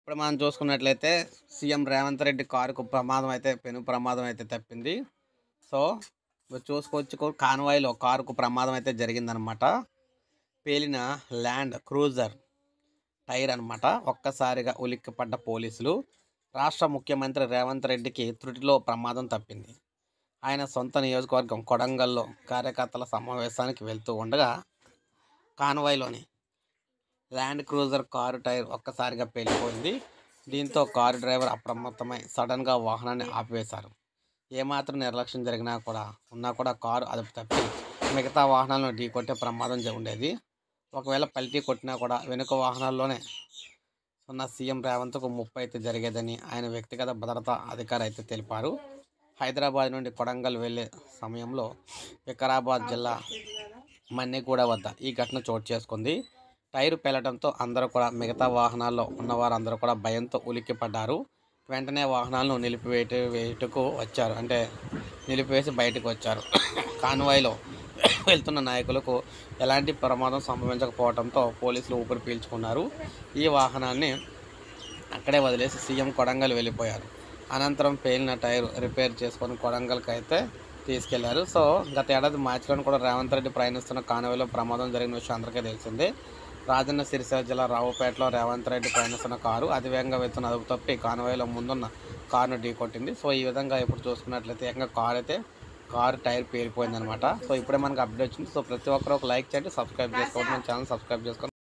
ఇప్పుడు మనం చూసుకున్నట్లయితే సీఎం రేవంత్ రెడ్డి కారుకు పెను ప్రమాదం అయితే తప్పింది. సో మీరు చూసుకోవచ్చు కాన్వాయ్లో కారుకు ప్రమాదం అయితే జరిగిందనమాట. పేలిన ల్యాండ్ క్రూజర్ టైర్ అనమాట. ఒక్కసారిగా ఉలిక్కిపడ్డ పోలీసులు. రాష్ట్ర ముఖ్యమంత్రి రేవంత్ రెడ్డికి త్రుటిలో ప్రమాదం తప్పింది. ఆయన సొంత నియోజకవర్గం కొడంగల్లో కార్యకర్తల సమావేశానికి వెళ్తూ ఉండగా కాన్వాయ్లోని ల్యాండ్ క్రూజర్ కారు టైర్ ఒక్కసారిగా పేలిపోయింది. దీంతో కారు డ్రైవర్ అప్రమత్తమై సడన్గా వాహనాన్ని ఆపివేశారు. ఏమాత్రం నిర్లక్ష్యం జరిగినా కూడా కారు అదుపు తప్పి మిగతా వాహనాలను ఢీకొట్టే ప్రమాదం ఉండేది. ఒకవేళ పల్టీ కొట్టినా కూడా వెనుక వాహనాల్లోనే ఉన్న సీఎం రేవంత్కు ముప్పు అయితే జరిగేదని ఆయన వ్యక్తిగత భద్రతా అధికారి అయితే తెలిపారు. హైదరాబాద్ నుండి కొడంగల్ వెళ్లే సమయంలో వికారాబాద్ జిల్లా మన్నెగూడ వద్ద ఈ ఘటన చోటు చేసుకుంది. టైరు పేలడంతో మిగతా వాహనాల్లో ఉన్నవారందరూ కూడా భయంతో ఉలిక్కిపడ్డారు. వెంటనే వాహనాలను నిలిపివేసి బయటకు వచ్చారు. కాన్వాయ్లో వెళ్తున్న నాయకులకు ఎలాంటి ప్రమాదం సంభవించకపోవడంతో పోలీసులు ఊపిరి పీల్చుకున్నారు. ఈ వాహనాన్ని అక్కడే వదిలేసి సీఎం కొడంగల్ వెళ్ళిపోయారు. అనంతరం పేలిన టైరు రిపేర్ చేసుకొని కొడంగల్కి అయితే తీసుకెళ్లారు. సో గత ఏడాది మార్చిలో కూడా రేవంత్ రెడ్డి ప్రయాణిస్తున్న కాన్వాయ్లో ప్రమాదం జరిగిన విషయం అందరికీ తెలిసిందే. రాజన్న సిరిసిల్ల జిల్లా రావుపేటలో రేవంత్ రెడ్డి ప్రయాణిస్తున్న కారు అతివేగంగా వెళ్తున్న అదుపు తప్పి కాన్వాయ్లో ముందున్న కారును ఢీకొట్టింది. సో ఈ విధంగా ఇప్పుడు చూసుకున్నట్లయితే కారు టైర్ పేలిపోయిందనమాట. సో ఇప్పుడే మనకు అప్డేట్ వచ్చింది. సో ప్రతి ఒక్కరు ఒక లైక్ చేయండి, సబ్స్క్రైబ్ చేసుకోండి, మన ఛానల్ సబ్స్క్రైబ్ చేసుకోండి.